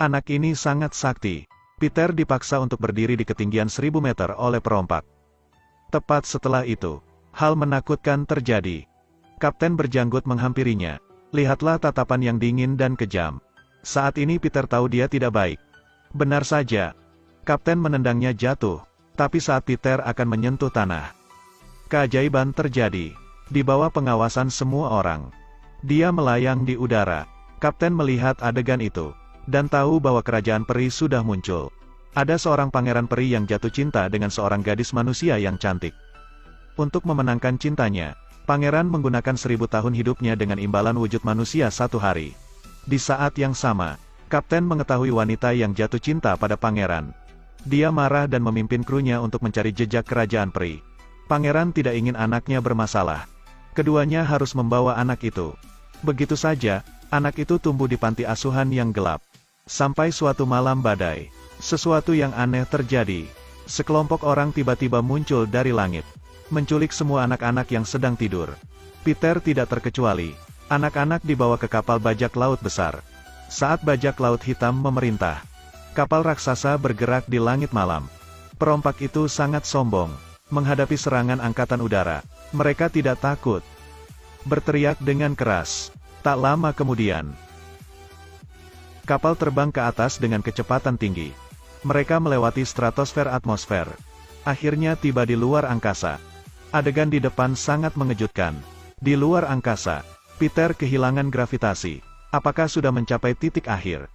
Anak ini sangat sakti. Peter dipaksa untuk berdiri di ketinggian 1000 meter oleh perompak. Tepat setelah itu, hal menakutkan terjadi. Kapten berjanggut menghampirinya. Lihatlah tatapan yang dingin dan kejam. Saat ini Peter tahu dia tidak baik. Benar saja. Kapten menendangnya jatuh. Tapi saat Peter akan menyentuh tanah, keajaiban terjadi. Di bawah pengawasan semua orang, dia melayang di udara. Kapten melihat adegan itu, dan tahu bahwa kerajaan peri sudah muncul. Ada seorang pangeran peri yang jatuh cinta dengan seorang gadis manusia yang cantik. Untuk memenangkan cintanya, pangeran menggunakan 1000 tahun hidupnya dengan imbalan wujud manusia 1 hari. Di saat yang sama, Kapten mengetahui wanita yang jatuh cinta pada pangeran. Dia marah dan memimpin krunya untuk mencari jejak kerajaan peri. Pangeran tidak ingin anaknya bermasalah. Keduanya harus membawa anak itu. Begitu saja, anak itu tumbuh di panti asuhan yang gelap. Sampai suatu malam badai, sesuatu yang aneh terjadi. Sekelompok orang tiba-tiba muncul dari langit, menculik semua anak-anak yang sedang tidur. Peter tidak terkecuali. Anak-anak dibawa ke kapal bajak laut besar. Saat bajak laut hitam memerintah, kapal raksasa bergerak di langit malam. Perompak itu sangat sombong. Menghadapi serangan angkatan udara, mereka tidak takut. Berteriak dengan keras. Tak lama kemudian, kapal terbang ke atas dengan kecepatan tinggi. Mereka melewati stratosfer atmosfer. Akhirnya tiba di luar angkasa. Adegan di depan sangat mengejutkan. Di luar angkasa, Peter kehilangan gravitasi. Apakah sudah mencapai titik akhir?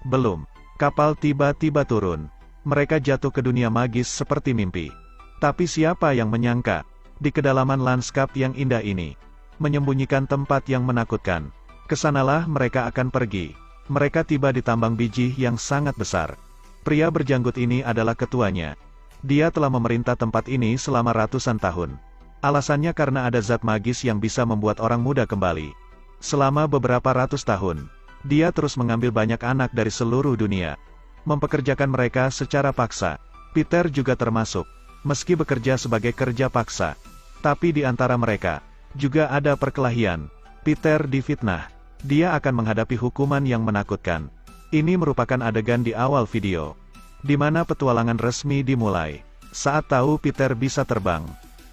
Belum. Kapal tiba-tiba turun. Mereka jatuh ke dunia magis seperti mimpi. Tapi siapa yang menyangka, di kedalaman lanskap yang indah ini, menyembunyikan tempat yang menakutkan. Kesanalah mereka akan pergi. Mereka tiba di tambang biji yang sangat besar. Pria berjanggut ini adalah ketuanya. Dia telah memerintah tempat ini selama ratusan tahun. Alasannya karena ada zat magis yang bisa membuat orang muda kembali. Selama beberapa ratus tahun, dia terus mengambil banyak anak dari seluruh dunia, mempekerjakan mereka secara paksa. Peter juga termasuk. Meski bekerja sebagai kerja paksa, tapi di antara mereka juga ada perkelahian. Peter difitnah. Dia akan menghadapi hukuman yang menakutkan. Ini merupakan adegan di awal video, di mana petualangan resmi dimulai. Saat tahu Peter bisa terbang,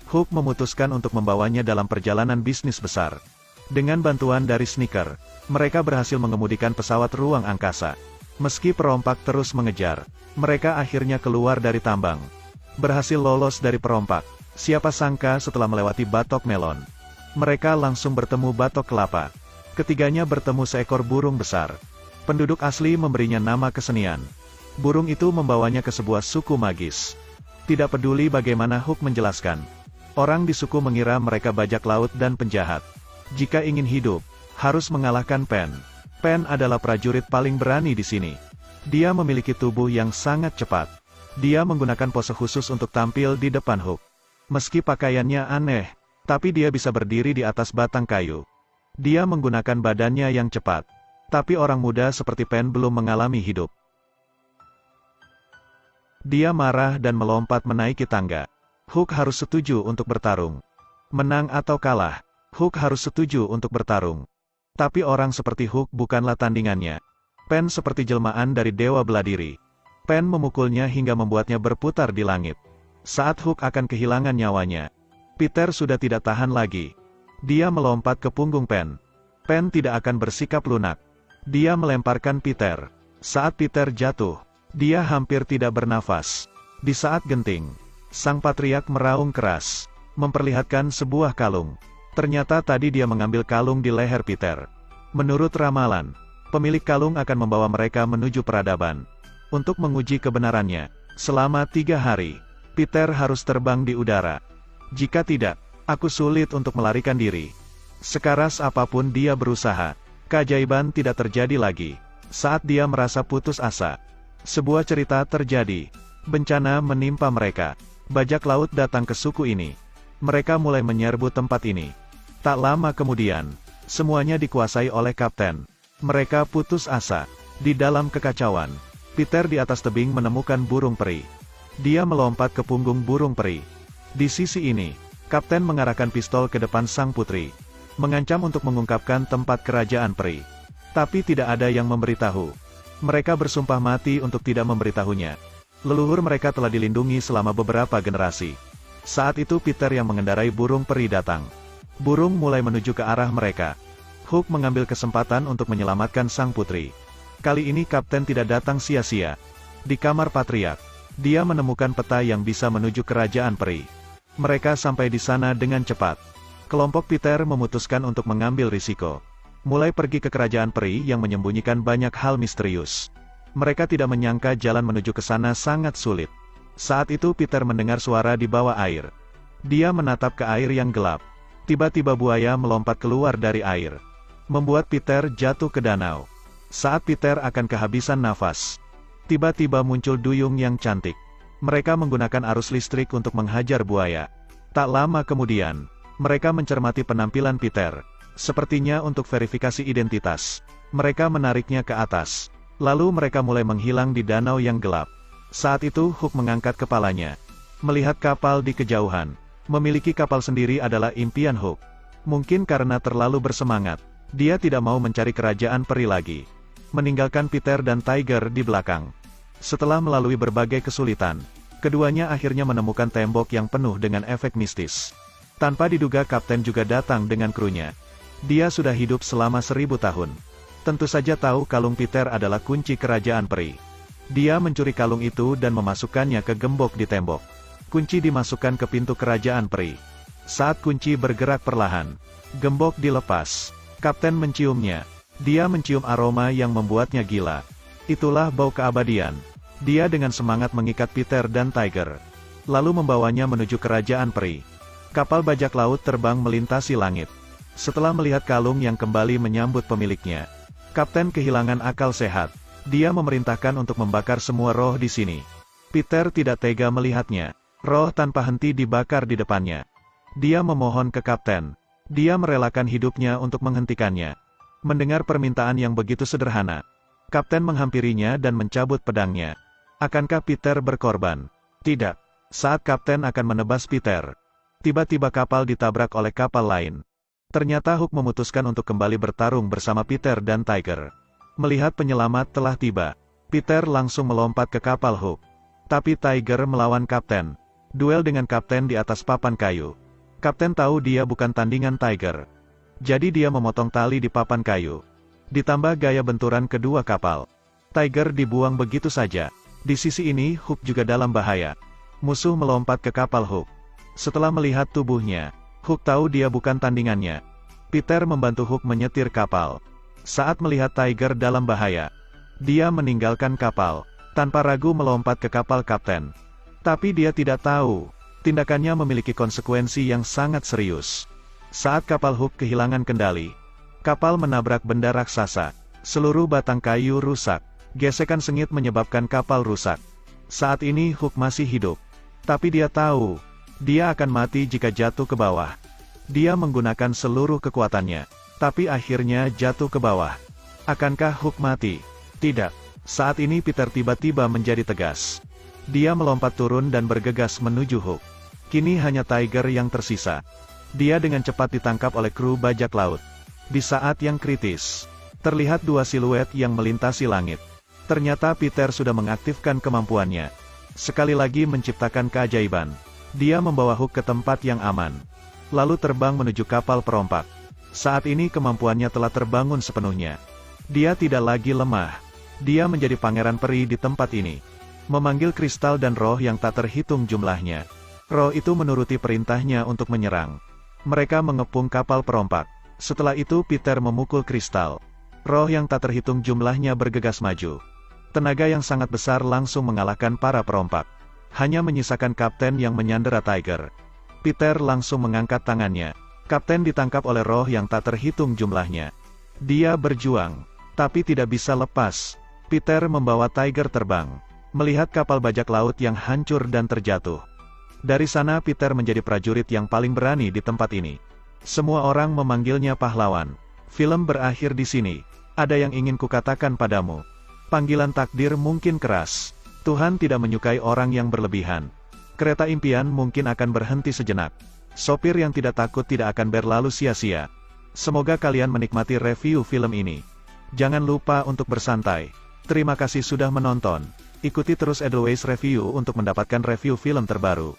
Hook memutuskan untuk membawanya dalam perjalanan bisnis besar. Dengan bantuan dari Sneaker, mereka berhasil mengemudikan pesawat ruang angkasa. Meski perompak terus mengejar, mereka akhirnya keluar dari tambang. Berhasil lolos dari perompak. Siapa sangka setelah melewati batok melon, mereka langsung bertemu batok kelapa. Ketiganya bertemu seekor burung besar. Penduduk asli memberinya nama kesenian. Burung itu membawanya ke sebuah suku magis. Tidak peduli bagaimana Hook menjelaskan, orang di suku mengira mereka bajak laut dan penjahat. Jika ingin hidup, harus mengalahkan Pen. Pen adalah prajurit paling berani di sini. Dia memiliki tubuh yang sangat cepat. Dia menggunakan pose khusus untuk tampil di depan Hook. Meski pakaiannya aneh, tapi dia bisa berdiri di atas batang kayu. Dia menggunakan badannya yang cepat. Tapi orang muda seperti Pen belum mengalami hidup. Dia marah dan melompat menaiki tangga. Hook harus setuju untuk bertarung. Menang atau kalah, Hook harus setuju untuk bertarung. Tapi orang seperti Hook bukanlah tandingannya. Pen seperti jelmaan dari dewa bela diri. Pen memukulnya hingga membuatnya berputar di langit. Saat Hook akan kehilangan nyawanya, Peter sudah tidak tahan lagi. Dia melompat ke punggung Pen. Pen tidak akan bersikap lunak. Dia melemparkan Peter. Saat Peter jatuh, dia hampir tidak bernafas. Di saat genting, sang patriark meraung keras, memperlihatkan sebuah kalung. Ternyata tadi dia mengambil kalung di leher Peter. Menurut ramalan, pemilik kalung akan membawa mereka menuju peradaban. Untuk menguji kebenarannya, selama 3 hari, Peter harus terbang di udara. Jika tidak, aku sulit untuk melarikan diri. Sekeras apapun dia berusaha, keajaiban tidak terjadi lagi. Saat dia merasa putus asa, sebuah cerita terjadi. Bencana menimpa mereka. Bajak laut datang ke suku ini. Mereka mulai menyerbu tempat ini. Tak lama kemudian, semuanya dikuasai oleh kapten. Mereka putus asa. Di dalam kekacauan, Peter di atas tebing menemukan burung peri. Dia melompat ke punggung burung peri. Di sisi ini, kapten mengarahkan pistol ke depan sang putri, mengancam untuk mengungkapkan tempat kerajaan peri. Tapi tidak ada yang memberitahu. Mereka bersumpah mati untuk tidak memberitahunya. Leluhur mereka telah dilindungi selama beberapa generasi. Saat itu Peter yang mengendarai burung peri datang. Burung mulai menuju ke arah mereka. Hook mengambil kesempatan untuk menyelamatkan sang putri. Kali ini Kapten tidak datang sia-sia. Di kamar Patriark, dia menemukan peta yang bisa menuju kerajaan peri. Mereka sampai di sana dengan cepat. Kelompok Peter memutuskan untuk mengambil risiko. Mulai pergi ke kerajaan peri yang menyembunyikan banyak hal misterius. Mereka tidak menyangka jalan menuju ke sana sangat sulit. Saat itu Peter mendengar suara di bawah air. Dia menatap ke air yang gelap. Tiba-tiba buaya melompat keluar dari air, membuat Peter jatuh ke danau. Saat Peter akan kehabisan nafas, tiba-tiba muncul duyung yang cantik. Mereka menggunakan arus listrik untuk menghajar buaya. Tak lama kemudian, mereka mencermati penampilan Peter. Sepertinya untuk verifikasi identitas. Mereka menariknya ke atas. Lalu mereka mulai menghilang di danau yang gelap. Saat itu Hook mengangkat kepalanya. Melihat kapal di kejauhan. Memiliki kapal sendiri adalah impian Hook. Mungkin karena terlalu bersemangat, dia tidak mau mencari kerajaan peri lagi. Meninggalkan Peter dan Tiger di belakang. Setelah melalui berbagai kesulitan, keduanya akhirnya menemukan tembok yang penuh dengan efek mistis. Tanpa diduga Kapten juga datang dengan krunya. Dia sudah hidup selama 1000 tahun. Tentu saja tahu kalung Peter adalah kunci kerajaan peri. Dia mencuri kalung itu dan memasukkannya ke gembok di tembok. Kunci dimasukkan ke pintu kerajaan peri. Saat kunci bergerak perlahan, gembok dilepas. Kapten menciumnya. Dia mencium aroma yang membuatnya gila. Itulah bau keabadian. Dia dengan semangat mengikat Peter dan Tiger, lalu membawanya menuju kerajaan peri. Kapal bajak laut terbang melintasi langit. Setelah melihat kalung yang kembali menyambut pemiliknya, Kapten kehilangan akal sehat. Dia memerintahkan untuk membakar semua roh di sini. Peter tidak tega melihatnya. Roh tanpa henti dibakar di depannya. Dia memohon ke Kapten. Dia merelakan hidupnya untuk menghentikannya. Mendengar permintaan yang begitu sederhana, Kapten menghampirinya dan mencabut pedangnya. Akankah Peter berkorban? Tidak. Saat Kapten akan menebas Peter, tiba-tiba kapal ditabrak oleh kapal lain. Ternyata Hook memutuskan untuk kembali bertarung bersama Peter dan Tiger. Melihat penyelamat telah tiba, Peter langsung melompat ke kapal Hook. Tapi Tiger melawan Kapten. Duel dengan Kapten di atas papan kayu. Kapten tahu dia bukan tandingan Tiger. Jadi dia memotong tali di papan kayu. Ditambah gaya benturan kedua kapal, Tiger dibuang begitu saja. Di sisi ini Hook juga dalam bahaya. Musuh melompat ke kapal Hook. Setelah melihat tubuhnya, Hook tahu dia bukan tandingannya. Peter membantu Hook menyetir kapal. Saat melihat Tiger dalam bahaya, dia meninggalkan kapal, tanpa ragu melompat ke kapal Kapten. Tapi dia tidak tahu, tindakannya memiliki konsekuensi yang sangat serius. Saat kapal Hook kehilangan kendali, kapal menabrak benda raksasa. Seluruh batang kayu rusak. Gesekan sengit menyebabkan kapal rusak. Saat ini Hook masih hidup. Tapi dia tahu, dia akan mati jika jatuh ke bawah. Dia menggunakan seluruh kekuatannya, tapi akhirnya jatuh ke bawah. Akankah Hook mati? Tidak. Saat ini Peter tiba-tiba menjadi tegas. Dia melompat turun dan bergegas menuju Hook. Kini hanya Tiger yang tersisa. Dia dengan cepat ditangkap oleh kru bajak laut. Di saat yang kritis, terlihat dua siluet yang melintasi langit. Ternyata Peter sudah mengaktifkan kemampuannya. Sekali lagi menciptakan keajaiban. Dia membawa Hook ke tempat yang aman. Lalu terbang menuju kapal perompak. Saat ini kemampuannya telah terbangun sepenuhnya. Dia tidak lagi lemah. Dia menjadi pangeran peri di tempat ini. Memanggil kristal dan roh yang tak terhitung jumlahnya. Roh itu menuruti perintahnya untuk menyerang. Mereka mengepung kapal perompak. Setelah itu Peter memukul kristal. Roh yang tak terhitung jumlahnya bergegas maju. Tenaga yang sangat besar langsung mengalahkan para perompak. Hanya menyisakan Kapten yang menyandera Tiger. Peter langsung mengangkat tangannya. Kapten ditangkap oleh roh yang tak terhitung jumlahnya. Dia berjuang, tapi tidak bisa lepas. Peter membawa Tiger terbang, melihat kapal bajak laut yang hancur dan terjatuh. Dari sana Peter menjadi prajurit yang paling berani di tempat ini. Semua orang memanggilnya pahlawan. Film berakhir di sini. Ada yang ingin kukatakan padamu. Panggilan takdir mungkin keras. Tuhan tidak menyukai orang yang berlebihan. Kereta impian mungkin akan berhenti sejenak. Sopir yang tidak takut tidak akan berlalu sia-sia. Semoga kalian menikmati review film ini. Jangan lupa untuk bersantai. Terima kasih sudah menonton. Ikuti terus Edelweiss Review untuk mendapatkan review film terbaru.